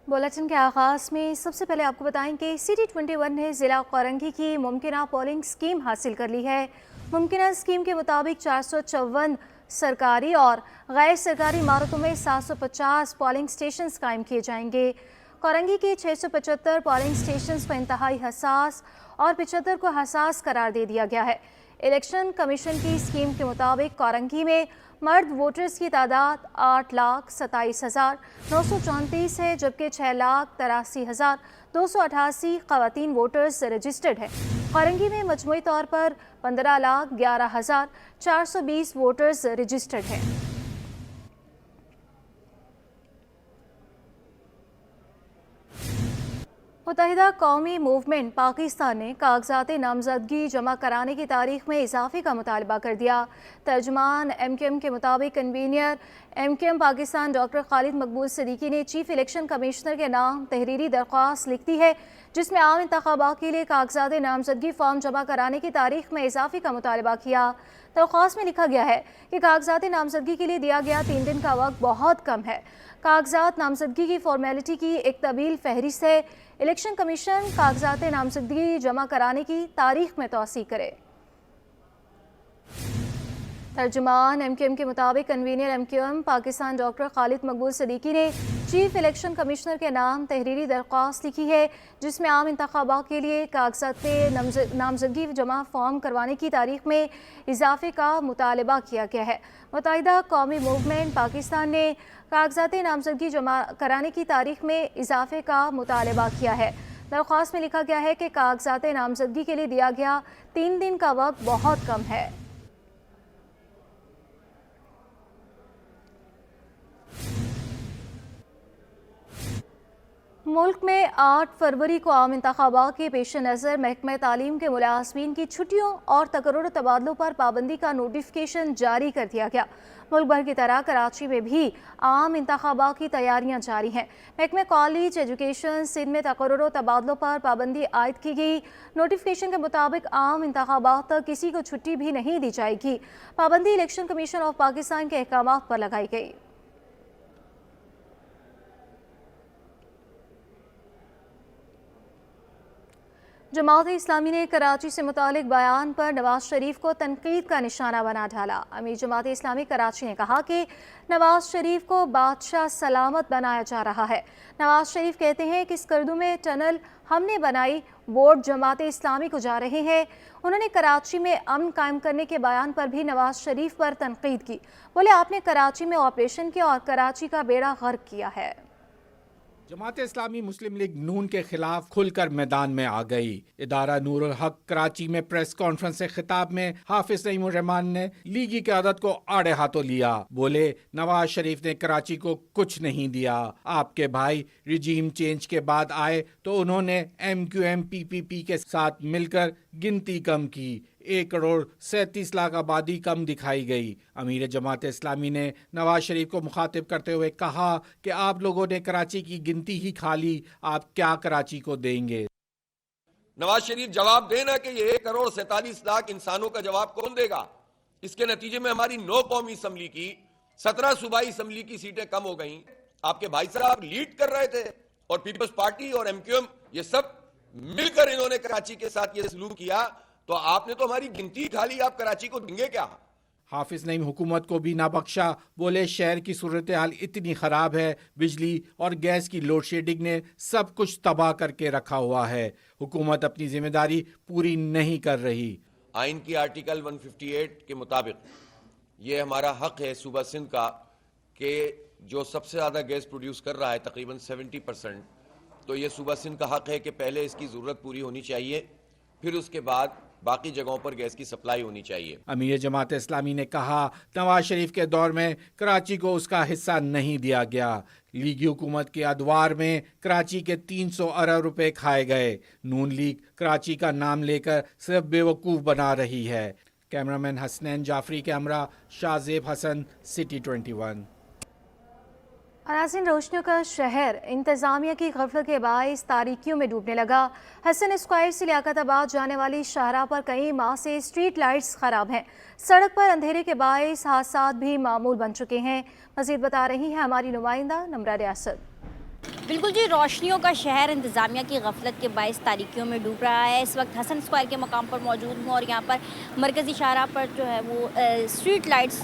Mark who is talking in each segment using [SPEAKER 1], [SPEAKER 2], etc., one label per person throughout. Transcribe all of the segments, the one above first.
[SPEAKER 1] Bulletin के आगाज़ में सबसे पहले आपको बताएं कि CT21 ने ज़िला कोरंगी की मुमकिना पोलिंग स्कीम हासिल कर ली है। मुमकिना स्कीम के मुताबिक 454 सरकारी और गैर सरकारी इमारतों में 750 पोलिंग स्टेशन कायम किए जाएंगे। कोरंगी के 675 पोलिंग स्टेशन को इंतहाई हसास और 75 को हसास करार दे दिया गया है। इलेक्शन कमीशन की स्कीम के मुताबिक कोरंगी में मर्द वोटर्स की तादाद 8,27,934 है, जबकि 6,83,288 ख़वातीन वोटर्स रजिस्टर्ड हैं। कोरंगी में मजमूई तौर पर 15,11,420 वोटर्स रजिस्टर्ड हैं। मुत्तहिदा कौमी मूवमेंट पाकिस्तान ने कागजात नामजदगी जमा कराने की तारीख में इजाफे का मुतालबा कर दिया। तर्जुमान MQM के मुताबिक convener MQM Pakistan doctor Khalid मकबूल सिद्दीकी ने चीफ इलेक्शन कमिश्नर के नाम तहरीरी दरख्वास्त लिख दी है, जिसमें आम इंतखाबात के लिए कागजात नामजदगी फॉर्म जमा कराने की तारीख में इजाफे का मुतालबा किया। दरख्वास्त में लिखा गया है कि कागजात नामजदगी के लिए दिया गया 3 दिन का वक्त बहुत कम है। कागजात नामजदगी की फॉर्मेलिटी की एक तवील फहरिस्त है। इलेक्शन कमीशन कागजात नामजदगी जमा कराने की तारीख में तौसीक करे। तर्जुमान MQM के मुताबिक convener MQM Pakistan doctor Khalid मकबूल सिद्दीकी ने चीफ इलेक्शन कमिश्नर के नाम तहरीरी दरख्वास्त लिखी है, जिसमें आम इंतखाबात के लिए कागजात नामजदगी जमा फॉर्म करवाने की तारीख में इजाफे का मुतालबा किया गया है। मुत्तहिदा कौमी मूवमेंट पाकिस्तान ने कागजात नामजदगी जमा कराने की तारीख में इजाफे का मुतालबा किया है। दरख्वास्त में लिखा गया है कि कागजात नामजदगी के लिए दिया गया 3 दिन का वक्त बहुत कम है। मुल्क में 8 फरवरी को आम इंतखाबात के पेश नज़र महकमा तालीम के मुलाज़मीन की छुट्टियों और तकर्रुर तबादलों पर पाबंदी का नोटिफिकेशन जारी कर दिया गया। मुल्क भर की तरह कराची में भी आम इंतखाबात की तैयारियां जारी हैं। महकमा कॉलेज एजुकेशन सिंध में तकर्रुर तबादलों पर पाबंदी आयद की गई। नोटिफिकेशन के मुताबिक आम इंतखाबात तक किसी को छुट्टी भी नहीं दी जाएगी। पाबंदी इलेक्शन कमीशन ऑफ पाकिस्तान के अहकामात पर लगाई गई। जमात इस्लामी ने कराची से मुतालिक बयान पर नवाज शरीफ को तनकीद का निशाना बना डाला। अमीर जमात इस्लामी कराची ने कहा कि नवाज शरीफ को बादशाह सलामत बनाया जा रहा है। नवाज शरीफ कहते हैं कि स्कर्दू में टनल हमने बनाई, वोट जमात इस्लामी को जा रहे हैं। उन्होंने कराची में अमन कायम करने के बयान पर भी नवाज शरीफ पर तनकीद की। बोले, आपने कराची में ऑपरेशन किया और कराची का बेड़ा गर्क किया है।
[SPEAKER 2] जमात इस्लामी मुस्लिम लीग नून के खिलाफ खुलकर मैदान में आ गई। इदारा नूरुल हक कराची में प्रेस कॉन्फ्रेंस से खिताब में हाफिज नईमुर रहमान ने लीगी क़यादत को आड़े हाथों लिया। बोले, नवाज शरीफ ने कराची को कुछ नहीं दिया। आपके भाई रिजीम चेंज के बाद आए तो उन्होंने MQM PPP के साथ मिलकर गिनती कम की। 1,37,00,000 आबादी कम दिखाई गई। अमीर जमात इस्लामी ने नवाज शरीफ को मुखातिब करते हुए कहा कि आप लोगों ने कराची की गिनती ही खा ली, आप क्या कराची को देंगे।
[SPEAKER 3] नवाज शरीफ जवाब देना कि ये 1,47,00,000 इंसानों का जवाब कौन देगा। इसके नतीजे में हमारी 9 कौमी असम्बली की 17 सूबाई असम्बली की सीटें कम हो गई। आपके भाई साहब लीड कर रहे थे और पीपल्स पार्टी और MQM ये सब मिलकर इन्होंने कराची के साथ ये सलूक किया, तो आपने तो हमारी गिनती खा ली, आप कराची को देंगे क्या।
[SPEAKER 2] हाफिज नईम हुकूमत को भी ना बख्शा। बोले, शहर की सूरत हाल इतनी खराब है, बिजली और गैस की लोड शेडिंग ने सब कुछ तबाह करके रखा हुआ है। हुकूमत अपनी जिम्मेदारी पूरी नहीं कर रही।
[SPEAKER 3] आइन की आर्टिकल 158 के मुताबिक ये हमारा हक है सूबा सिंध का कि जो सबसे ज्यादा गैस प्रोड्यूस कर रहा है तकरीबन 70%, तो ये सूबा सिंध का हक है कि पहले इसकी जरूरत पूरी होनी चाहिए, फिर उसके बाद बाकी जगहों पर गैस की सप्लाई होनी चाहिए।
[SPEAKER 2] अमीर जमात इस्लामी ने कहा, नवाज शरीफ के दौर में कराची को उसका हिस्सा नहीं दिया गया। लीगी हुकूमत के अदवार में कराची के 300 अरब रुपए खाए गए। नून लीग कराची का नाम लेकर सिर्फ बेवकूफ़ बना रही है। कैमरामैन हसनैन जाफरी के हमरा शाहजेब हसन, CT21।
[SPEAKER 1] अनाज़रीन, रोशनियों का शहर इंतज़ामिया की गफलत के बाइस तारीकियों में डूबने लगा। हसन स्क्वायर से लियाकताबाद जाने वाली शाहराह पर कई माह से स्ट्रीट लाइट्स खराब हैं। सड़क पर अंधेरे के बाइस हादसात भी मामूल बन चुके हैं। मज़ीद बता रही है हमारी नुमाइंदा नम्रा रियासत।
[SPEAKER 4] بالکل جی، روشنیوں کا شہر انتظامیہ کی غفلت کے باعث تاریکیوں میں ڈوب رہا ہے. اس وقت حسن اسکوائر کے مقام پر موجود ہوں اور یہاں پر مرکزی شاہراہ پر جو ہے وہ اسٹریٹ لائٹس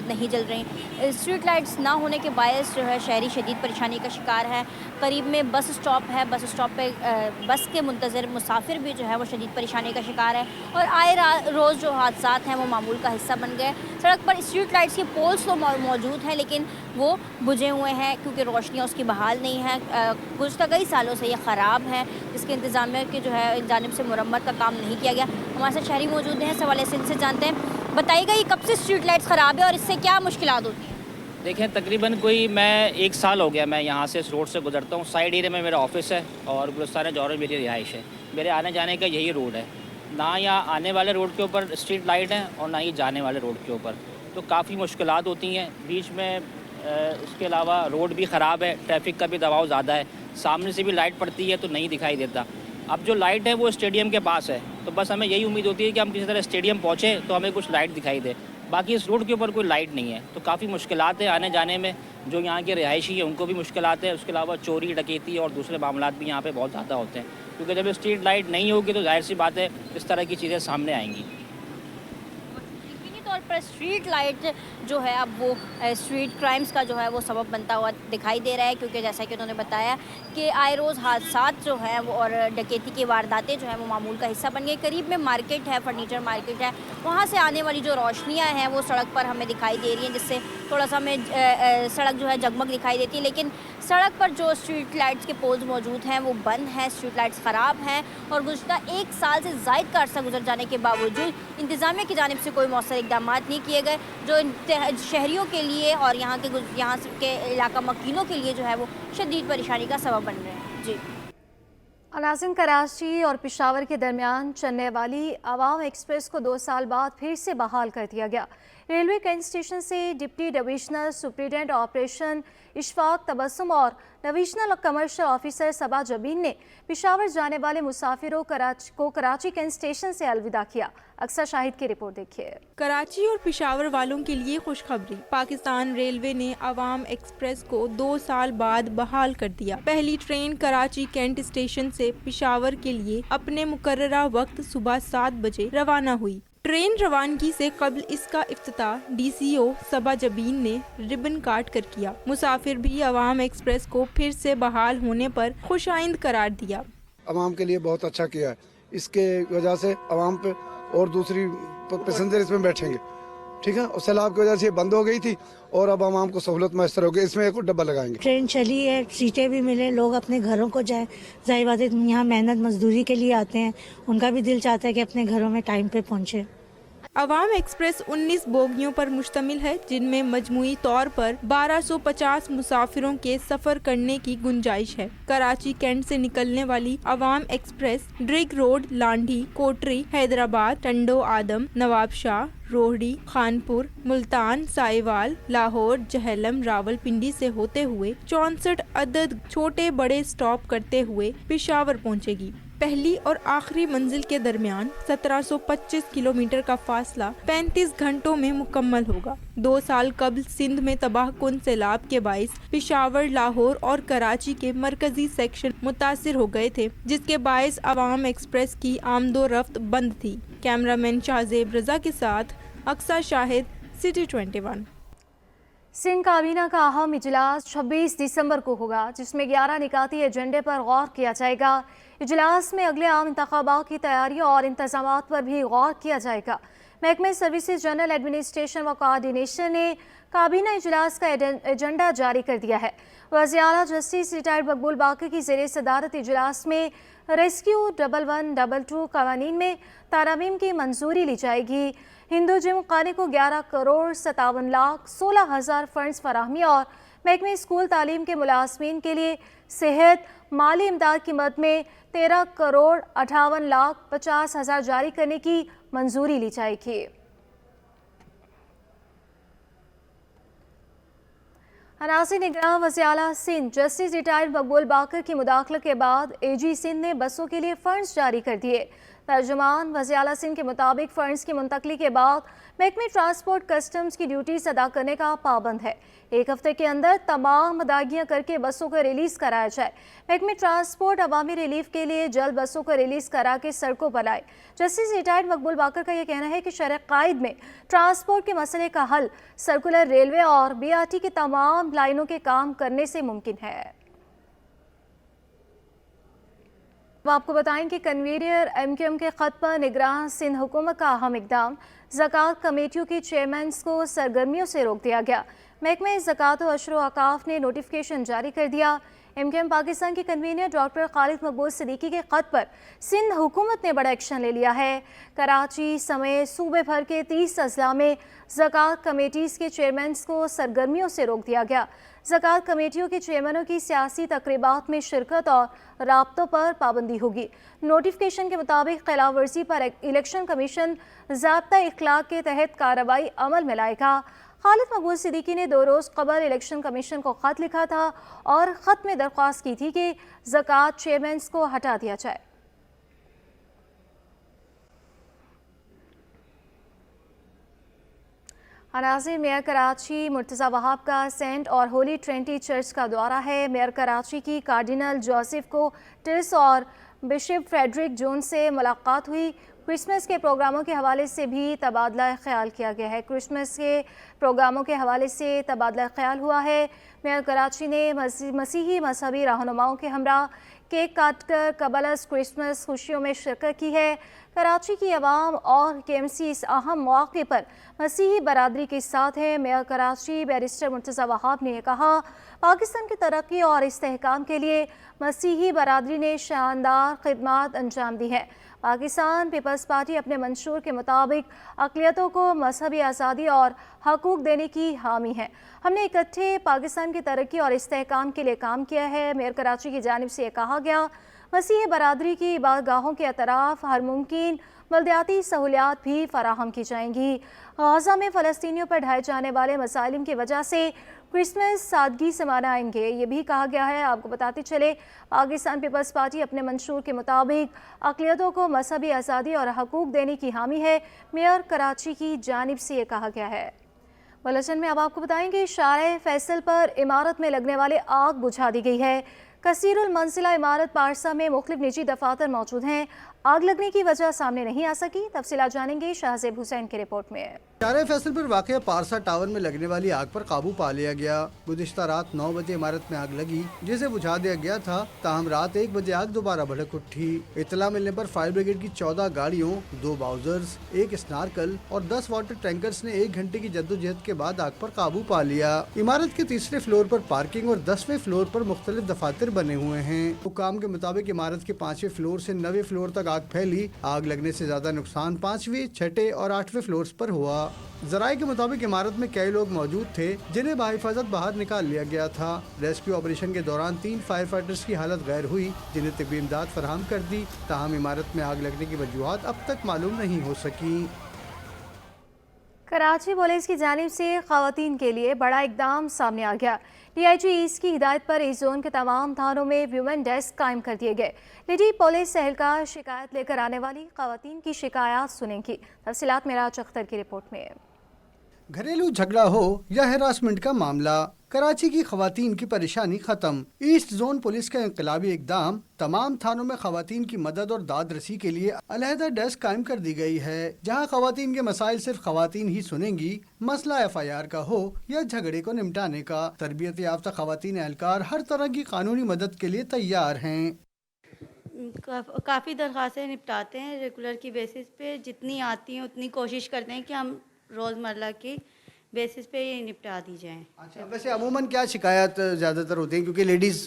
[SPEAKER 4] نہیں جل رہی. اسٹریٹ لائٹس نہ ہونے کے باعث جو ہے شہری شدید پریشانی کا شکار ہے. قریب میں بس اسٹاپ ہے، بس اسٹاپ پہ بس کے منتظر مسافر بھی جو ہے وہ شدید پریشانی کا شکار ہے اور آئے روز جو حادثات ہیں وہ معمول کا حصہ بن گئے. سڑک پر اسٹریٹ لائٹس کے پولس تو موجود ہیں لیکن وہ بجھے ہوئے ہیں کیونکہ روشنیاں اس کی بحال نہیں ہیں. گزشتہ کئی سالوں سے یہ خراب ہے جس کے انتظامیہ کی جو ہے جانب سے مرمت کا کام نہیں کیا گیا. ہمارے ساتھ شہری موجود ہیں، سوال سے ان سے جانتے ہیں. بتائیے گا یہ کب سے اسٹریٹ لائٹس خراب ہے اور اس سے کیا مشکلات ہوتی ہیں؟
[SPEAKER 5] دیکھیں تقریباً میں 1 سال ہو گیا میں یہاں سے اس روڈ سے گزرتا ہوں. سائڈ ایریا میں میرا آفس ہے اور گلستان جوہر میری رہائش ہے. میرے آنے جانے کا یہی روڈ ہے. نہ یہاں آنے والے روڈ کے اوپر اسٹریٹ لائٹ ہیں اور نہ ہی جانے والے روڈ کے اوپر، تو کافی مشکلات ہوتی ہیں. بیچ میں اس کے علاوہ روڈ بھی خراب ہے، ٹریفک کا بھی دباؤ زیادہ ہے. سامنے سے بھی لائٹ پڑتی ہے تو نہیں دکھائی دیتا. اب جو لائٹ ہے وہ اسٹیڈیم کے پاس ہے تو بس ہمیں یہی امید ہوتی ہے کہ ہم کسی طرح اسٹیڈیم پہنچیں تو ہمیں کچھ لائٹ دکھائی دے. باقی اس روڈ کے اوپر کوئی لائٹ نہیں ہے تو کافی مشکلات ہیں آنے جانے میں. جو یہاں کے رہائشی ہیں ان کو بھی مشکلات ہیں. اس کے علاوہ چوری ڈکیتی اور دوسرے معاملات بھی یہاں پہ بہت زیادہ ہوتے ہیں کیونکہ جب اسٹریٹ لائٹ نہیں ہوگی تو ظاہر سی بات ہے اس طرح کی چیزیں سامنے آئیں گی.
[SPEAKER 4] طور پر اسٹریٹ لائٹ جو ہے اب وہ اسٹریٹ کرائمز کا جو ہے وہ سبب بنتا ہوا دکھائی دے رہا ہے کیونکہ جیسا کہ انہوں نے بتایا کہ آئے روز حادثات جو ہیں وہ اور ڈکیتی کی وارداتیں جو ہیں وہ معمول کا حصہ بن گئی. قریب میں مارکیٹ ہے، فرنیچر مارکیٹ ہے، وہاں سے آنے والی جو روشنیاں ہیں وہ سڑک پر ہمیں دکھائی دے رہی ہیں جس سے تھوڑا سا ہمیں سڑک جو ہے جگمگ دکھائی دیتی ہے. لیکن سڑک پر جو اسٹریٹ لائٹس کے پولز موجود ہیں وہ بند ہیں، اسٹریٹ لائٹس خراب ہیں اور گزشتہ 1 سال سے زائد کا عرصہ گزر جانے کے باوجود انتظامیہ کی جانب سے کوئی مؤثر اقدامات نہیں کیے گئے جو شہریوں کے لیے اور یہاں کے علاقہ مکینوں کے لیے جو ہے وہ شدید پریشانی کا سبب بن رہے ہیں. جی
[SPEAKER 1] ناظرین، کراچی اور پشاور کے درمیان چلنے والی عوام ایکسپریس کو 2 سال بعد پھر سے بحال کر دیا گیا. ریلوے کینٹ اسٹیشن سے deputy divisional superintendent operation Ishfaq Tabassum اور divisional commercial officer Saba Jabeen نے پشاور جانے والے مسافروں کو کراچی کینٹ اسٹیشن سے الوداع کیا. اکثر شاہد کی رپورٹ دیکھیے.
[SPEAKER 6] کراچی اور پشاور والوں کے لیے خوشخبری، پاکستان ریلوے نے عوام ایکسپریس کو 2 سال بعد بحال کر دیا. پہلی ٹرین کراچی کینٹ اسٹیشن سے پشاور کے لیے اپنے مقررہ وقت صبح 7 بجے روانہ ہوئی. ٹرین روانگی سے قبل اس کا افتتاح ڈی سی او صبا جبین نے ربن کاٹ کر کیا. مسافر بھی عوام ایکسپریس کو پھر سے بحال ہونے پر خوش آئند قرار دیا.
[SPEAKER 7] عوام کے لیے بہت اچھا کیا ہے، اس کے وجہ سے عوام پہ اور دوسری پیسنجر اس میں بیٹھیں گے. ٹھیک ہے، سیلاب کی وجہ سے یہ بند ہو گئی تھی اور اب عوام کو سہولت میسر ہو گئی. اس میں ایک ڈبہ لگائیں گے.
[SPEAKER 8] ٹرین چلی ہے، سیٹیں بھی ملے، لوگ اپنے گھروں کو جائیں. ظاہر بات ہے یہاں محنت مزدوری کے لیے آتے ہیں، ان کا بھی دل چاہتا ہے کہ اپنے گھروں میں ٹائم پہ پہنچے.
[SPEAKER 6] عوام ایکسپریس 19 بوگیوں پر مشتمل ہے جن میں مجموعی طور پر 1250 مسافروں کے سفر کرنے کی گنجائش ہے. کراچی کینٹ سے نکلنے والی عوام express drug road, Landhi, Kotri, Hyderabad, Tando آدم، نواب شاہ، روہڑی، خانپور، ملتان، سائیوال، لاہور، جہلم، راول پنڈی سے ہوتے ہوئے 64 عدد چھوٹے بڑے سٹاپ کرتے ہوئے پشاور پہنچے گی. پہلی اور آخری منزل کے درمیان 1725 کلومیٹر کا فاصلہ 35 گھنٹوں میں مکمل ہوگا. 2 سال قبل سندھ میں تباہ کن سیلاب کے باعث پشاور، لاہور اور کراچی کے مرکزی سیکشن متاثر ہو گئے تھے جس کے باعث عوام ایکسپریس کی آمد و رفت بند تھی. کیمرہ مین شاہزیب رضا کے ساتھ اقصی شاہد، سٹی 21.
[SPEAKER 1] سندھ کابینہ کا اہم اجلاس 26 دسمبر کو ہوگا جس میں 11 نکاتی ایجنڈے پر غور کیا جائے گا. اجلاس میں اگلے عام انتخابات کی تیاریوں اور انتظامات پر بھی غور کیا جائے گا. محکمہ سروسز جنرل ایڈمنسٹریشن و کوآرڈینیشن نے کابینہ اجلاس کا ایجنڈا جاری کر دیا ہے. وزیر اعلیٰ جسٹس ریٹائرڈ مقبول باقر کی زیر صدارت اجلاس میں ریسکیو 1122 قوانین میں ترامیم کی منظوری لی جائے گی. ہندو جم خانے کو 11 کروڑ 57 لاکھ 16 ہزار فنڈز فراہمی اور محکمہ اسکول تعلیم کے ملازمین کے لیے صحت مالی امداد کی مد میں 13 کروڑ 58 لاکھ 50 ہزار جاری کرنے کی منظوری لی جائے گی. ناظرین، نگراں وزیر اعلیٰ سندھ جسٹس ریٹائرڈ مقبول باقر کی مداخلت کے بعد اے جی سندھ نے بسوں کے لیے فنڈز جاری کر دیے. तर्जुमान वज़ीर आला सिंध के मुताबिक फंड्स की मुंतकली के बाद महकमे ट्रांसपोर्ट कस्टम्स की ड्यूटीज अदा करने का पाबंद है। एक हफ्ते के अंदर तमाम अदायगियाँ करके बसों को रिलीज़ कराया जाए। महकमे ट्रांसपोर्ट अवामी रिलीफ के लिए जल्द बसों को रिलीज़ करा के सड़कों पर लाए। जस्टिस रिटायर्ड मकबूल बाकर का यह कहना है कि शरह कायद में ट्रांसपोर्ट के मसले का हल सर्कुलर रेलवे और BRT की तमाम लाइनों के काम करने से मुमकिन है। अब आपको बताएं कि कन्वीनियर MQM के ख़त पर निगरान सिंध हुकूमत का अहम इक़दाम, ज़कात कमेटियों की चेयरमैन्स को सरगर्मियों से रोक दिया गया। महकमे ज़कात और अशर औक़ाफ़ ने नोटिफिकेशन जारी कर दिया। MQM पाकिस्तान के कन्वीनर डॉक्टर खालिद मकबूल सिद्दीकी के ख़त पर सिंध हुकूमत ने बड़ा एक्शन ले लिया है। कराची समेत सूबे भर के 30 अजला में ज़कात कमेटीज़ के चेयरमैन्स को सरगर्मियों से रोक दिया गया। ज़कात कमेटियों के चेयरमैनों की सियासी तकरीबात में शिरकत और राब्तों पर पाबंदी होगी। नोटिफिकेशन के मुताबिक खिलाफ वर्जी पर इलेक्शन कमीशन ज़ाब्ता इखलाक के तहत कार्रवाई अमल में लाएगा। खालिद मकबूल सिद्दीकी ने 2 रोज़ कबल इलेक्शन कमीशन को ख़त लिखा था और ख़त में दरख्वास्त की थी कि ज़कात चेयरमैन्स को हटा दिया जाए। नाज़रीन, मेयर कराची मुर्तज़ा वहाब का सेंट और होली ट्रिनिटी चर्च का दौरा है। मेयर कराची की कार्डिनल जोसेफ को टिल्स और बिशप फ्रेडरिक जोन से मुलाकात हुई। क्रिसमस के प्रोग्रामों के हवाले से भी तबादला ख्याल किया गया है। क्रिसमस के प्रोग्रामों के हवाले से तबादला ख्याल हुआ है। मेयर कराची ने मसीही मजहबी रहनुमाओं के हमरा केक काटकर कबलस क्रिसमस खुशियों में शिरकत की है। कराची की आवाम और KMC इस अहम मौके पर मसीही बरादरी के साथ है। मेयर कराची बैरिस्टर मुर्तज़ा वहाब ने कहा, पाकिस्तान की तरक्की और इस्तेहकाम के लिए मसीही बरादरी ने शानदार खिदमत अंजाम दी है। पाकिस्तान पीपल्स पार्टी अपने मंशूर के मुताबिक अक़लियतों को मजहबी आज़ादी और हकूक़ देने की हामी है। हमने इकट्ठे पाकिस्तान की तरक्की और इस्तेहकाम के लिए काम किया है। मेयर कराची की जानिब से कहा गया, मसीही बरादरी की इबादतगाहों के अतराफ हर मुमकिन बल्दियाती सहूलियात भी फराहम की जाएंगी। गाज़ा में फ़लस्तीनियों पर ढाए जाने वाले मसाइल की वजह से क्रिसमस सादगी से मनाएंगे, ये भी कहा गया है। आपको बताते चले, पाकिस्तान पीपल्स पार्टी अपने मंशूर के मुताबिक अक़लियतों को मजहबी आज़ादी और हकूक़ देने की हामी है। मेयर कराची की जानिब से ये कहा गया है। बुलेटिन में अब आपको बताएंगे, शारे फैसल पर इमारत में लगने वाले आग बुझा दी गई है। कसीरुल मंजिला इमारत पारसा में मुख्तलिफ निजी दफातर मौजूद हैं। आग लगने की वजह सामने नहीं आ सकी। तफसीलात जानेंगे शाहजेब हुसैन की रिपोर्ट में।
[SPEAKER 9] शारे फैसल पर वाक़ पारसा टावर में लगने वाली आग पर काबू पा लिया गया। गुज़िश्ता रात 9 बजे इमारत में आग लगी, जिसे बुझा दिया गया था। ताहम रात 1 बजे आग दोबारा भड़क उठी। इत्तला मिलने पर फायर ब्रिगेड की 14 गाड़ियों, 2 बाउजर्स, 1 स्नार्कल और 10 वाटर टैंकर्स ने 1 घंटे की जद्दोजहद के बाद आग पर काबू पा लिया। इमारत के 3रे फ्लोर पर पार्किंग और 10वें फ्लोर पर मुख्तलिफ दफातर बने हुए हैं। हुक्काम के मुताबिक इमारत के 5वें फ्लोर से 9वें फ्लोर तक आग फैली। आग लगने से ज्यादा नुकसान 5वें, 6ठे और 8वें फ्लोर्स पर हुआ। जराये के मुताबिक इमारत में कई लोग मौजूद थे, जिन्हें बाहिफाजत बाहर निकाल लिया गया था। रेस्क्यू ऑपरेशन के दौरान 3 फायर फाइटर्स की हालत गैर हुई, जिन्हें तिब्बी इमदाद फराहम कर दी। ताहम इमारत में आग लगने की वजूहात अब तक मालूम नहीं हो सकी।
[SPEAKER 1] कराची पुलिस की जानिब से खवातीन के लिए बड़ा इकदाम सामने आ गया। DIG ईस्ट की हिदायत पर इस जोन के तमाम थानों में वुमेन डेस्क कायम कर दिए गए। लेडी पुलिस एहलकार शिकायत लेकर आने वाली खवातीन की शिकायत सुनेंगी। तफसीलात मेराज अख्तर की रिपोर्ट में।
[SPEAKER 9] घरेलू झगड़ा हो या हैरासमेंट का मामला, कराची की खवातीन की परेशानी खत्म। ईस्ट जोन पुलिस का इंकलाबी इकदाम, तमाम थानों में खवातीन की मदद और दाद रसी के लिए अलहदा डेस्क कायम कर दी गई है, जहां खवातीन के मसाइल सिर्फ खवातीन ही सुनेंगी। मसला FIR का हो या झगड़े को निपटाने का, तरबियत याफ्ता खवातीन एहलकार हर तरह की कानूनी मदद के लिए तैयार हैं।
[SPEAKER 10] काफ़ी दरख्वास्तें निपटाते हैं रेगुलर की बेसिस पे, जितनी आती हैं उतनी कोशिश करते हैं कि हम रोज़मर्रा की बेसिस पे ये निपटा दी जाएं।
[SPEAKER 9] अच्छा, वैसे अमूमन क्या शिकायत ज़्यादातर होती है? क्योंकि लेडीज़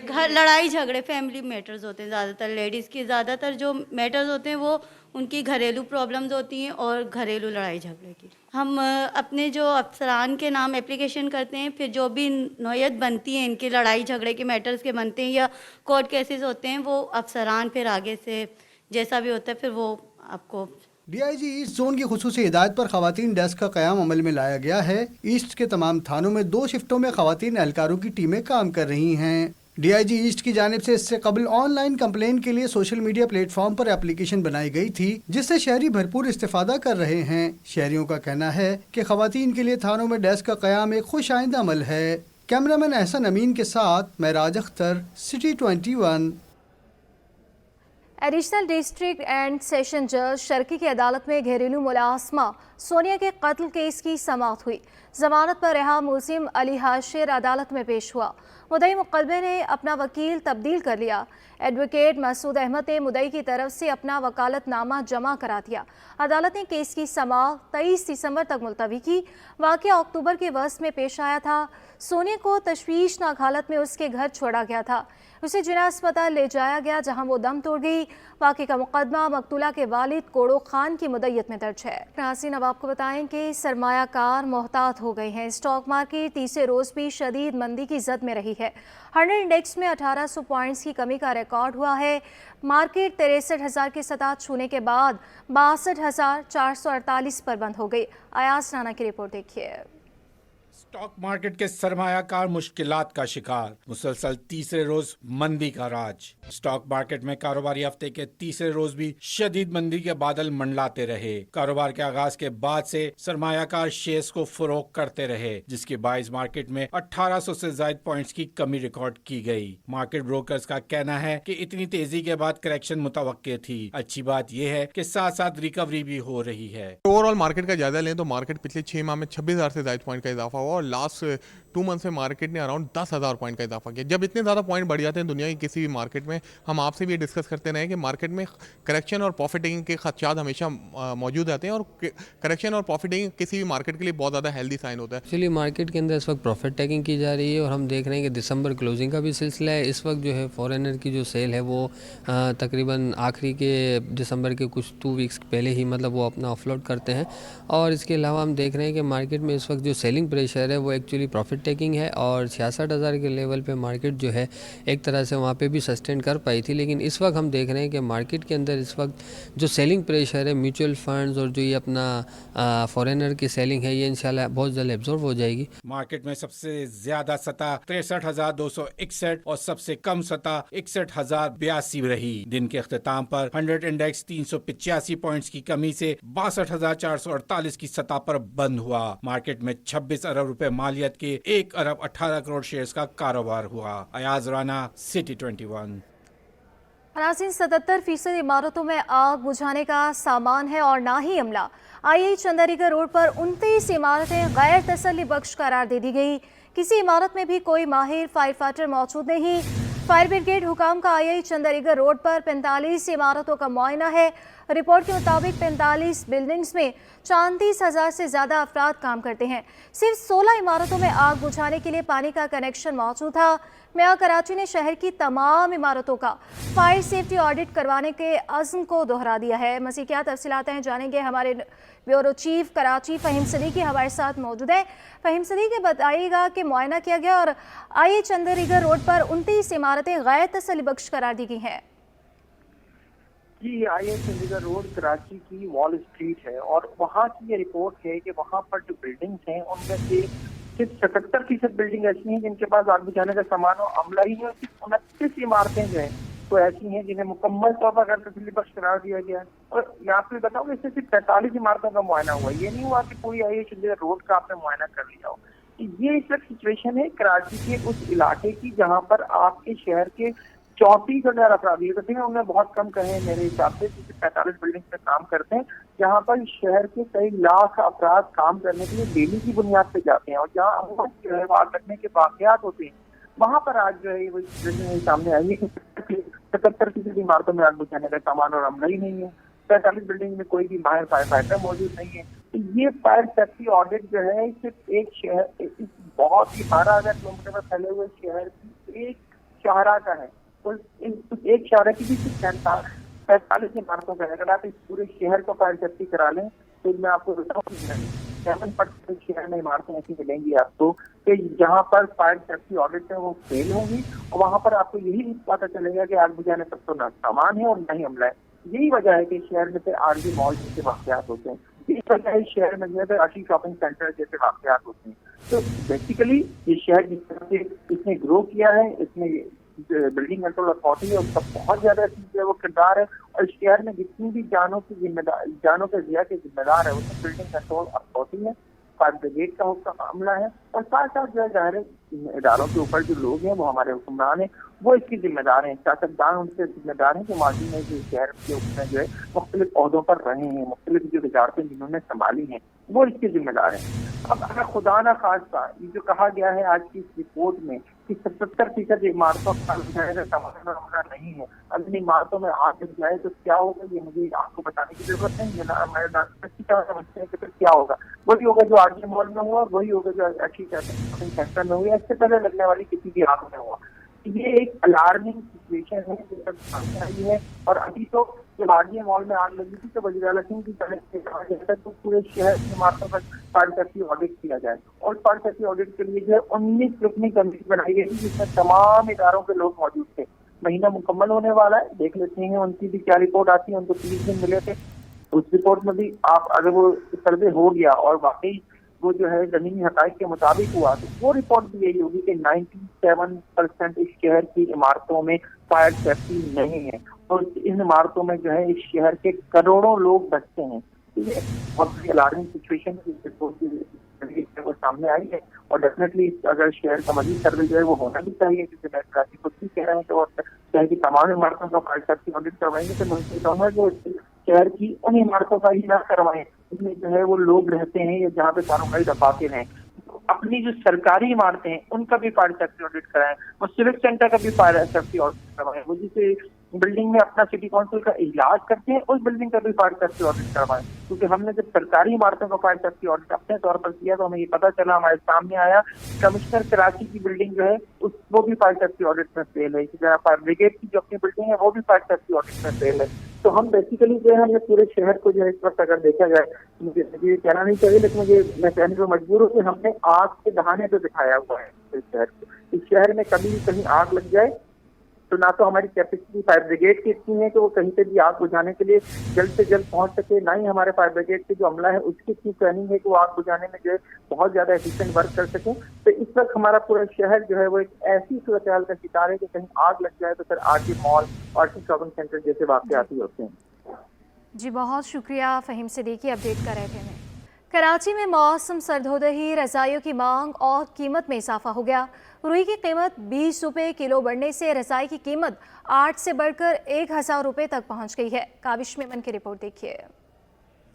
[SPEAKER 10] घर लड़ाई झगड़े फैमिली मैटर्स होते हैं ज़्यादातर। लेडीज़ की ज़्यादातर जो मैटर्स होते हैं वो उनकी घरेलू प्रॉब्लम्स होती हैं और घरेलू लड़ाई झगड़े की। हम अपने जो अफसरान के नाम एप्लीकेशन करते हैं, फिर जो भी नौयत बनती है इनकी लड़ाई झगड़े के मैटर्स के बनते हैं या कोर्ट केसेस होते हैं, वो अफसरान फिर आगे से जैसा भी होता है फिर वो आपको।
[SPEAKER 9] DIG ईस्ट जोन की खुसूसी हिदायत पर खवातीन डेस्क का क़याम अमल में लाया गया है। ईस्ट के तमाम थानों में 2 शिफ्टों में खवातीन एहलकारों की टीमें काम कर रही हैं। DIG ایسٹ کی جانب سے اس سے قبل آن لائن کمپلین کے لیے سوشل میڈیا پلیٹ فارم پر اپلیکیشن بنائی گئی تھی جس سے شہری بھرپور استفادہ کر رہے ہیں۔ شہریوں کا کہنا ہے کہ خواتین کے لیے تھانوں میں ڈیسک کا قیام ایک خوش آئندہ عمل ہے۔ کیمرامین احسن امین کے ساتھ Meraj Akhtar, city 21۔
[SPEAKER 1] Additional district and session جج شرکی کی عدالت میں گھریلو ملازمہ سونیا کے قتل کیس کی سماعت ہوئی۔ ضمانت پر رہا ملزم علی حاشر عدالت میں پیش ہوا۔ مدعی مقدمے نے اپنا وکیل تبدیل کر لیا۔ ایڈوکیٹ مسعود احمد نے مدعی کی طرف سے اپنا وکالت نامہ جمع کرا دیا۔ عدالت نے کیس کی سماعت 23 دسمبر تک ملتوی کی۔ واقعہ اکتوبر کے وسط میں پیش آیا تھا۔ سونیا کو تشویشناک حالت میں اس کے گھر چھوڑا گیا تھا۔ اسے جناح اسپتال لے جایا گیا جہاں وہ دم توڑ گئی۔ واقعے کا مقدمہ مقتولہ کے والد کوڑو خان کی مدعیت میں درج ہے۔ ناظرین، اب آپ کو بتائیں کہ سرمایہ کار محتاط ہو گئے ہیں۔ اسٹاک مارکیٹ تیسرے روز بھی شدید مندی کی زد میں رہی ہے۔ ہنڈریڈ انڈیکس میں 1800 پوائنٹس کی کمی کا ریکارڈ ہوا ہے۔ مارکیٹ 63,000 کی سطح چھونے کے بعد 62,448 پر بند ہو گئی۔ ایاز رانا کی رپورٹ دیکھیے۔
[SPEAKER 2] اسٹاک مارکیٹ کے سرمایہ کار مشکلات کا شکار، مسلسل تیسرے روز مندی کا راج۔ اسٹاک مارکیٹ میں کاروباری ہفتے کے تیسرے روز بھی شدید مندی کے بادل منڈلاتے رہے۔ کاروبار کے آغاز کے بعد سے سرمایہ کار شیئرز کو فروخت کرتے رہے جس کے باعث مارکیٹ میں 1800 سے زائد پوائنٹس کی کمی ریکارڈ کی گئی۔ مارکیٹ بروکرز کا کہنا ہے کہ اتنی تیزی کے بعد کریکشن متوقع تھی۔ اچھی بات یہ ہے کہ ساتھ ساتھ ریکوری بھی ہو رہی ہے۔
[SPEAKER 11] اوور آل مارکیٹ کا جائزہ لیں تو مارکیٹ پچھلے 6 ماہ میں 26,000 سے زائد پوائنٹ کا اضافہ ہوا اور لاسٹ 2 منتھ سے مارکیٹ نے اراؤنڈ 10,000 پوائنٹ کا اضافہ کیا۔ جب اتنے زیادہ پوائنٹ بڑھ جاتے ہیں دنیا کی کسی بھی مارکیٹ میں، ہم آپ سے بھی ڈسکس کرتے رہے کہ مارکیٹ میں کریکشن اور پروفٹ ٹیکنگ کے خدشات ہمیشہ موجود رہتے ہیں اور کریکشن اور پروفٹ ٹیکنگ کسی بھی مارکیٹ کے لیے بہت زیادہ ہیلدی سائن ہوتا ہے۔
[SPEAKER 12] ایکچولی مارکیٹ کے اندر اس وقت پروفٹ ٹیکنگ کی جا رہی ہے اور ہم دیکھ رہے ہیں کہ دسمبر کلوزنگ کا بھی سلسلہ ہے۔ اس وقت جو ہے فورینر کی جو سیل ہے وہ تقریباً آخری کے دسمبر کے کچھ 2 ویکس پہلے ہی مطلب وہ اپنا آف لوڈ کرتے ہیں۔ اور اس کے علاوہ ہم دیکھ رہے ہیں کہ مارکیٹ میں اس وقت جو سیلنگ پریشر ہے وہ ایکچولی پروفٹ ٹیکنگ ہے اور 66,000 کے لیول پہ مارکیٹ جو ہے ایک طرح سے وہاں پہ بھی سسٹین کر پائی تھی، لیکن اس وقت ہم دیکھ رہے ہیں کہ مارکیٹ کے اندر اس وقت جو سیلنگ پریشر ہے میوچل فنڈز اور جو یہ اپنا فورینر کی سیلنگ ہے یہ انشاءاللہ بہت جلد ایبزورب ہو جائے گی۔
[SPEAKER 2] مارکیٹ میں سب سے زیادہ سطح 63,261 اور سب سے کم سطح 61,082 رہی۔ دن کے اختتام پر 100 انڈیکس 385 پوائنٹس کی کمی سے 62,448 کی سطح پر بند ہوا۔ مارکیٹ میں 26 ارب روپے مالیت کے 1 ارب 18 کروڑ شیئرز کا کاروبار ہوا۔ ایاز رانا، سٹی 21۔
[SPEAKER 1] ناظرین، 77% عمارتوں میں آگ بجھانے کا سامان ہے اور نہ ہی عملہ۔ چندریگر روڈ پر 29 عمارتیں غیر تسلی بخش قرار دے دی گئی۔ کسی عمارت میں بھی کوئی ماہر فائر فائٹر موجود نہیں۔ فائر بریگیڈ حکام کا چندریگر روڈ پر 45 عمارتوں کا معائنہ ہے۔ رپورٹ کے مطابق 45 بلڈنگز میں 34,000 سے زیادہ افراد کام کرتے ہیں۔ صرف 16 عمارتوں میں آگ بجھانے کے لیے پانی کا کنیکشن موجود تھا۔ میئر کراچی نے شہر کی تمام عمارتوں کا فائر سیفٹی آڈٹ کروانے کے عزم کو دہرا دیا ہے۔ مزید کیا تفصیلات ہیں جانیں گے ہمارے بیورو چیف کراچی فہیم صدیقی ہمارے ساتھ موجود ہیں۔ فہیم صدیقی، بتائیے گا کہ معائنہ کیا گیا اور چندریگر روڈ پر 29 عمارتیں غیر تسلی بخش قرار دی گئی ہیں۔
[SPEAKER 13] جی، چندریگر روڈ کراچی کی وال اسٹریٹ ہے اور وہاں کی یہ رپورٹ ہے کہ وہاں پر جو بلڈنگز ہیں ان میں سے صرف 77% بلڈنگ ایسی ہیں جن کے پاس آگ بجھانے کا سامان و عملہ ہی ہے۔ صرف 29 عمارتیں جو ہیں تو ایسی ہیں جنہیں مکمل طور پر غیر تسلی بخش قرار دیا گیا ہے۔ اور میں آپ کو بتاؤں کہ اس سے صرف 45 عمارتوں کا معائنہ ہوا۔ یہ نہیں ہوا کہ پوری چندریگر روڈ کا آپ نے معائنہ کر لیا ہو۔ یہ اس وقت سچویشن ہے کراچی کے اس علاقے کی جہاں پر آپ کے شہر کے 34,000 افراد یہ کہتے ہیں، انہوں نے بہت کم کہے ہیں میرے حساب سے، 45 بلڈنگ میں کام کرتے ہیں جہاں پر شہر کے کئی لاکھ افراد کام کرنے کے لیے ڈیلی کی بنیاد پہ جاتے ہیں اور جہاں آگ لگنے کے واقعات ہوتے ہیں وہاں پر آج جو ہے وہ سچویشن سامنے آئی ہے کہ 77% عمارتوں میں آگ بجھانے کا سامان اور عملہ ہی نہیں ہے۔ 45 بلڈنگ میں کوئی بھی ماہر فائر فائٹر موجود نہیں ہے۔ تو یہ فائر سیفٹی آڈٹ جو ہے صرف ایک شہر بہت ہی 12,000 کلومیٹر میں پھیلے ہوئے شہر کی ایک شاہراہ کا ہے۔ ایک شاہراہ کی بھی صرف 45 عمارتوں کا ہے۔ اگر آپ اس پورے شہر کو فائر سیفٹی کرا لیں تو میں آپ کو بتاؤں 7% شہر میں عمارتیں ایسی ملیں گی آپ کو کہ جہاں پر فائر سیفٹی آڈٹ ہے وہ فیل ہوں گی اور وہاں پر آپ کو یہی پتہ چلے گا کہ آگ بجھانے تک تو نہ سامان ہے اور نہ ہی عملہ ہے۔ یہی وجہ ہے کہ شہر میں سے آرزی مال جیسے واقعات ہوتے ہیں، یہی وجہ ہے شہر میں جو ہے عشی شاپنگ سینٹر جیسے واقعات ہوتے ہیں۔ تو بیسیکلی یہ شہر جس طرح سے اس نے گرو کیا ہے، اس میں बिल्डिंग कंट्रोल अथॉरिटी है उसका बहुत ज्यादा जो है वो किरदार है, और शहर में जितनी भी जानों के ज़िया के जिम्मेदार है उसमें बिल्डिंग कंट्रोल अथॉरिटी है, फायर ब्रिगेड का उसका मामला है, और साथ साथ जो है ज़ाहिर इदारों के ऊपर जो लोग हैं वो हमारे हुक्मरान हैं, वो इसके जिम्मेदार हैं, सियासतदान उनसे जिम्मेदार हैं जो माजी में जो शहर के उसमें जो है मुख्तलिफ ओहदों पर रहे हैं, मुख्तलिफ जो वजारतें जिन्होंने संभाली हैं वो इसके जिम्मेदार हैं। अब अगर खुदा ना खास्ता ये जो कहा गया है आज की इस रिपोर्ट में कि 77% इमारतों का मामला नहीं है, अब इन इमारतों में आग लग जाए तो क्या होगा, ये मुझे आपको बताने की जरूरत नहीं है ना, हमारे समझते हैं कि फिर क्या होगा, वही होगा जो आरजे मॉल में हुआ, वही होगा जो अच्छी शॉपिंग सेंटर में हुआ, इससे पहले लगने वाली किसी भी आग में हुआ। ये एक अलार्मिंग सिचुएशन है जो तक सामने आई है, और अभी तो जब आरजे मॉल में आग लगी थी तो वज़ीर-ए-आला सिंह की तरफ से कहा गया था तो पूरे शहर की इमारतों पर फायर सेफ्टी ऑडिट किया जाए, और फायर सेफ्टी ऑडिट के लिए जो है 19 रुकनी कमेटी बनाई गई थी जिसमें तमाम इदारों के लोग मौजूद थे। महीना मुकम्मल होने वाला है, देख लेते हैं उनकी भी क्या रिपोर्ट आती है। उनको 30 दिन मिले थे, उस रिपोर्ट में भी आप अगर वो सर्वे हो गया और वाकई वो जो है जमीनी हक़ाइक़ के मुताबिक हुआ तो वो रिपोर्ट भी यही होगी कि 97% इस शहर की इमारतों में फायर सेफ्टी नहीं है, और इन इमारतों में जो है इस शहर के करोड़ों लोग बसते हैं। ये बहुत बड़ी अलार्मिंग सिचुएशन वो सामने आई है, और डेफिनेटली अगर शहर का मजीद सर्वे जो है वो होना भी चाहिए, क्योंकि मैं कराची खुद भी कह रहे हैं तो शहर की तमाम इमारतों का फायर सेफ्टी ऑडिट करवाएंगे तो मैं चाहूँगा जो शहर की उन इमारतों का ही ना करवाएं जिसमें जो है वो लोग रहते हैं या जहाँ पे कारोबारी दफातर हैं। अपनी जो सरकारी इमारतें हैं उनका भी फायर सेफ्टी ऑडिट कराएं, वो सिविक सेंटर का भी फायर सेफ्टी ऑडिट करवाएं, वो जिसे बिल्डिंग में अपना सिटी काउंसिल का इजलास करते हैं उस बिल्डिंग का भी फायर सेफ्टी ऑडिट करवाएं, क्योंकि हमने जब सरकारी इमारतों का फायर सेफ्टी ऑडिट अपने तौर पर किया तो हमें ये पता चला, हमारे सामने आया कमिश्नर कराची की बिल्डिंग जो है वो भी फायर सेफ्टी ऑडिट में फेल है, फायर ब्रिगेड की जो अपनी बिल्डिंग है वो भी फायर सेफ्टी ऑडिट में फेल है। तो हम बेसिकली जो है हमने पूरे शहर को जो है इस वक्त अगर देखा जाए, मुझे ये कहना नहीं चाहिए लेकिन मैं कहने को मजबूर हूँ कि हमने आग के दहाने पे दिखाया हुआ है इस शहर को। इस शहर में कभी भी कहीं आग लग जाए तो ना तो हमारी कैपेसिटी फायर ब्रिगेड की इतनी है कि वो कहीं पे भी आग बुझाने के लिए जल्द से जल्द पहुंच सके, ना ही हमारे फायर ब्रिगेड के जो अमला है उसकी इतनी ट्रेनिंग है कि वो आग बुझाने में जो है बहुत ज्यादा एफिशिएंट वर्क कर सके। तो इस वक्त हमारा पूरा शहर जो है वो एक ऐसी सूरत हाल का शिकार है कि कहीं आग लग जाए तो फिर आरजे मॉल और शॉपिंग सेंटर जैसे वाकयात ही होते हैं।
[SPEAKER 1] जी बहुत शुक्रिया फ़हीम सिद्दीकी अपडेट कर रहे थे। हमें कराची में मौसम सर्द होते ही रज़ाइयों की मांग और कीमत में इजाफा हो गया। रुई की कीमत 20 रुपये किलो बढ़ने से रज़ाई की कीमत 8 से बढ़कर 1000 रुपये तक पहुंच गई है। काविश मेमन की रिपोर्ट देखिए।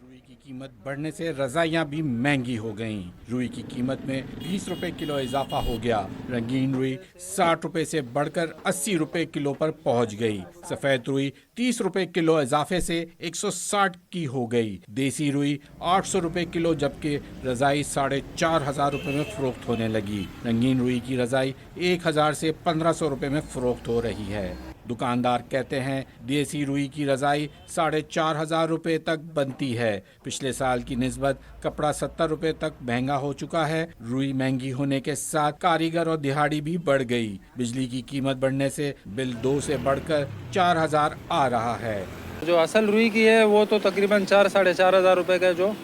[SPEAKER 2] रुई की कीमत बढ़ने से रज़ाइयाँ भी महंगी हो गईं। रुई की कीमत में 20 रुपये किलो इजाफा हो गया। रंगीन रुई 60 रुपये से बढ़कर 80 रुपये किलो पर पहुंच गई। सफ़ेद रुई 30 रुपये किलो इजाफे से 160 की हो गई। देसी रुई 800 रुपये किलो, जबकि रज़ाई 4500 रुपये में फ़रोख्त होने लगी। रंगीन रुई की रज़ाई 1000 से 1500 रुपये में फ़रोख्त हो रही है। दुकानदार कहते हैं देसी रुई की रज़ाई 4500 रुपये तक बनती है। पिछले साल की निस्बत कपड़ा 70 रुपये तक महंगा हो चुका है। रुई महंगी होने के साथ कारीगर और दिहाड़ी भी बढ़ गई। बिजली की कीमत बढ़ने से बिल 2 से बढ़कर 4000 आ रहा है।
[SPEAKER 14] जो असल रुई की है वो तो तकरीबन 4-4.5 रुपये का जो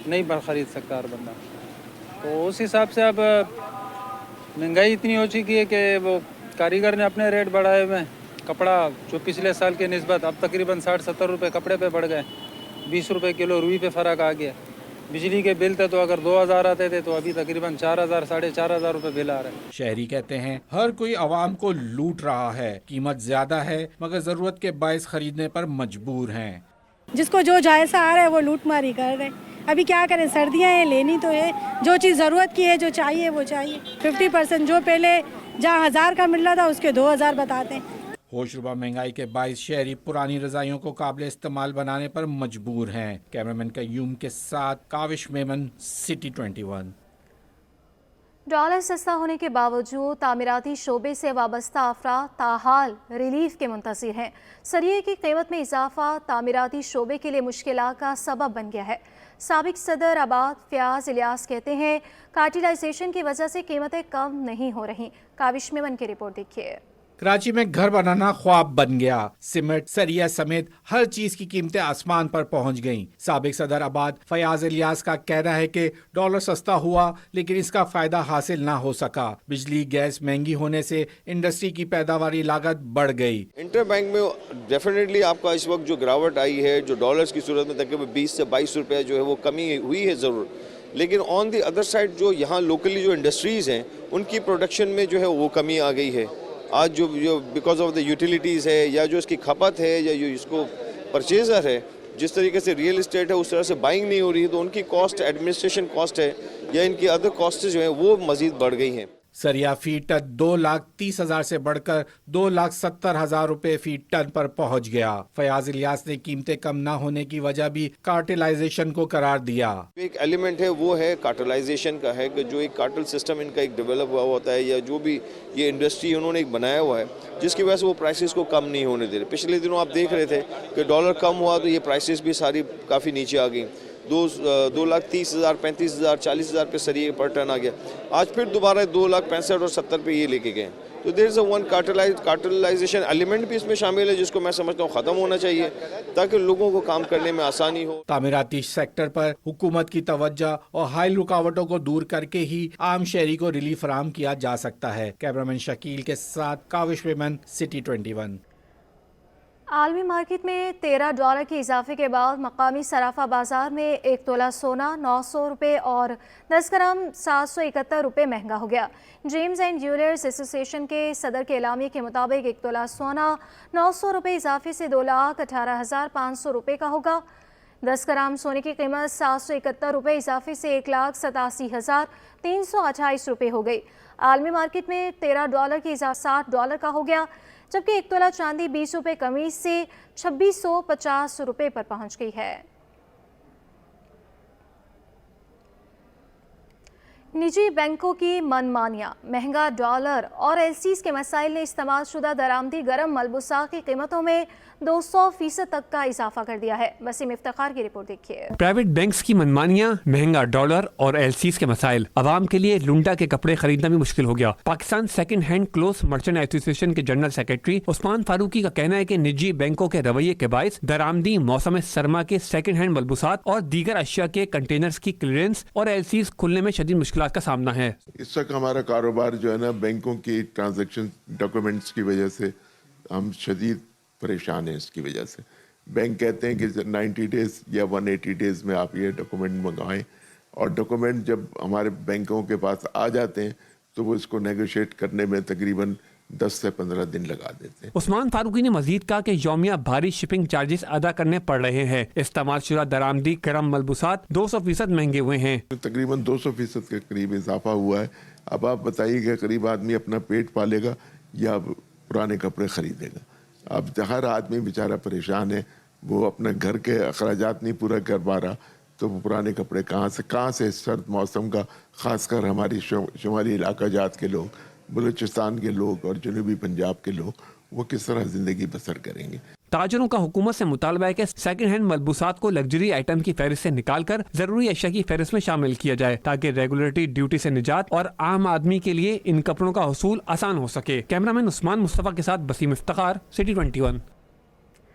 [SPEAKER 14] नहीं खरीद सकता हर बंदा, तो उस हिसाब से अब महंगाई इतनी हो चुकी है कि वो कारीगर ने अपने रेट बढ़ाए हुए। कपड़ा जो पिछले साल के निस्बत अब तकरीबन 60-70 रुपये कपड़े पे बढ़ गए, 20 रुपये किलो रुई पे फ़र्क आ गया। बिजली के बिल थे तो अगर 2000 आते थे तो अभी तकरीबन 4000-4500 रुपये बिल आ रहे हैं।
[SPEAKER 2] शहरी कहते हैं हर कोई आवाम को लूट रहा है। कीमत ज्यादा है मगर जरूरत के बायस खरीदने पर मजबूर हैं।
[SPEAKER 15] जिसको जो जायज़ा आ रहा है वो लूट मारी कर रहे हैं। अभी क्या करें, सर्दियाँ हैं, लेनी तो है। जो चीज़ ज़रूरत की है, जो चाहिए वो चाहिए। 50% जो पहले जहाँ 1000 का मिल रहा था उसके 2000 बताते हैं।
[SPEAKER 2] होशरुबा महंगाई के बायस शहरी पुरानी रज़ाइयों को काबिल इस्तेमाल बनाने पर मजबूर हैं। कैमरामैन कयूम के साथ काविश मेमन, सिटी 21।
[SPEAKER 1] डॉलर सस्ता होने के बावजूद तामीराती शोबे से वाबस्ता अफराद ताहाल रिलीफ के मुंतज़िर हैं। सरिये की कीमत में इजाफा तामीराती शोबे के लिए मुश्किलात का सबब बन गया है। साबिक सदर आबाद फ़याज़ इलियास कहते हैं कार्टिलाइजेशन की वजह से कीमतें कम नहीं हो रही। काविश मेमन की रिपोर्ट देखिए।
[SPEAKER 2] कराची में घर बनाना ख्वाब बन गया। सीमेंट, सरिया समेत हर चीज की कीमतें आसमान पर पहुंच गईं। साबिक सदर आबाद फयाज इलियास का कहना है कि डॉलर सस्ता हुआ लेकिन इसका फायदा हासिल ना हो सका। बिजली गैस महंगी होने से इंडस्ट्री की पैदावारी लागत बढ़ गई।
[SPEAKER 16] इंटरबैंक में डेफिनेटली आपका इस वक्त जो गिरावट आई है, जो डॉलर्स की सूरत में तकरीबन 20 से 22 रुपये जो है वो कमी हुई है ज़रूर, लेकिन ऑन दी अदर साइड जो यहाँ लोकली जो इंडस्ट्रीज़ हैं उनकी प्रोडक्शन में जो है वो कमी आ गई है। आज जो बिकॉज ऑफ द यूटिलिटीज़ है या जो इसकी खपत है या जो इसको परचेज़र है, जिस तरीके से रियल इस्टेट है उस तरह से बाइंग नहीं हो रही, तो उनकी कॉस्ट, एडमिनिस्ट्रेशन कॉस्ट है या इनकी अदर कॉस्ट जो हैं वो मज़ीद बढ़ गई हैं।
[SPEAKER 2] सरिया फी टन 2,30,000 से बढ़कर 2,70,000 रुपए फी टन पर पहुंच गया। फयाज इलियास ने कीमतें कम ना होने की वजह भी कार्टेलाइजेशन को करार दिया।
[SPEAKER 16] एक एलिमेंट है वो है कार्टेलाइजेशन का, है कि जो एक कार्टेल सिस्टम इनका एक डेवलप हुआ होता है या जो भी ये इंडस्ट्री उन्होंने एक बनाया हुआ है जिसकी वजह से वो प्राइसेस को कम नहीं होने दे रहे। पिछले दिनों आप देख रहे थे कि डॉलर कम हुआ तो ये प्राइसेस भी सारी काफ़ी नीचे आ गई। 2,30,000, 35,000, 40,000 पे सरिये पर टन आ गया। आज फिर दोबारा 2,65,000 और 70 पे ये लेके गए। तो there is a one cartelization element भी इसमें शामिल है जिसको मैं समझता हूँ ख़त्म होना चाहिए ताकि लोगों को काम करने में आसानी हो।
[SPEAKER 2] तामीराती सेक्टर पर हुकूमत की तवज्जो और हाई रुकावटों को दूर करके ही आम शहरी को रिलीफ फराहम किया जा सकता है। कैमरामैन शकील के साथ काविश मेमन, सिटी 21।
[SPEAKER 1] आलमी मार्केट में $13 के इजाफे के बाद मकामी सराफा बाजार में 1 तोला सोना 900 रुपये और 10 ग्राम 771 रुपये महंगा हो गया। जेम्स एंड ज्वेलर्स एसोसिएशन के सदर के एलामिये के मुताबिक 1 तोला सोना 900 रुपये इजाफे से 2,18,500 रुपये का होगा। 10 ग्राम सोने की कीमत 771 रुपये इजाफे से 1,87,328 रुपये हो गई। आलमी मार्केट में $13 के इजाफे $60 का हो गया, जबकि 1 तोला चांदी 20 रुपये कमी से 2,650 रुपये पर पहुंच गई है। निजी बैंकों की मनमानियाँ, महंगा डॉलर और एलसीज के मसाइल ने इस्तेमाल शुदा दरामदी गरम मलबूसा की कीमतों में 200% तक का इजाफा कर दिया है। वसीम इफ्तिखार की रिपोर्ट देखिए।
[SPEAKER 17] प्राइवेट बैंक्स की मनमानियाँ, महंगा डॉलर और एलसीज के मसाइल, आवाम के लिए लुंडा के कपड़े खरीदना भी मुश्किल हो गया। Pakistan second hand cloth merchant association के जनरल सेक्रेटरी उस्मान फारूकी का कहना है कि निजी बैंकों के रवैये के बायस दरामदी मौसम सरमा के सेकंड हैंड मलबूसात और दीगर अशिया के कंटेनर्स की क्लियरेंस और एलसीज खुलने में शदीद मुश्किल का सामना है।
[SPEAKER 18] इस वक्त हमारा कारोबार जो है ना, बैंकों की ट्रांजैक्शन डॉक्यूमेंट्स की वजह से हम शदीद परेशान हैं। इसकी वजह से बैंक कहते हैं कि 90 डेज या 180 डेज में आप ये डॉक्यूमेंट मंगवाएं, और डॉक्यूमेंट जब हमारे बैंकों के पास आ जाते हैं तो वो इसको नेगोशिएट करने में तकरीबन 10 से 15 दिन लगा देते हैं।
[SPEAKER 17] उस्मान फारूकी ने मजीद कहा कि यौमिया भारी शिपिंग चार्जेस अदा करने पड़ रहे हैं। इस्तेमाल शुदा दरामदी गरम मलबूसात 200% महंगे हुए हैं।
[SPEAKER 18] तकरीबन 200% के करीब इजाफा हुआ है। अब आप बताइए कि करीब आदमी अपना पेट पालेगा या पुराने कपड़े खरीदेगा। अब हर आदमी बेचारा परेशान है, वो अपने घर के अखराजात नहीं पूरा कर पा रहा, तो वो पुराने कपड़े कहाँ से इस सर्द मौसम का, ख़ासकर हमारी शुमाली इलाका जात के लोग, बलूचिस्तान के लोग और जनूबी पंजाब के लोग, वो किस तरह ज़िंदगी बसर करेंगे।
[SPEAKER 17] ताजरों का हुकूमत से मुतालबा है कि सेकंड हैंड मलबूसात को लग्जरी आइटम की फहरिस्त से निकालकर जरूरी अशिया की फहरिस्त में शामिल किया जाए ताकि रेगुलेटरी ड्यूटी से निजात और आम आदमी के लिए इन कपड़ों का हुसूल आसान हो सके। कैमरामैन उस्मान मुस्तफ़ा के साथ वसीम इफ्तिखार, सिटी 21।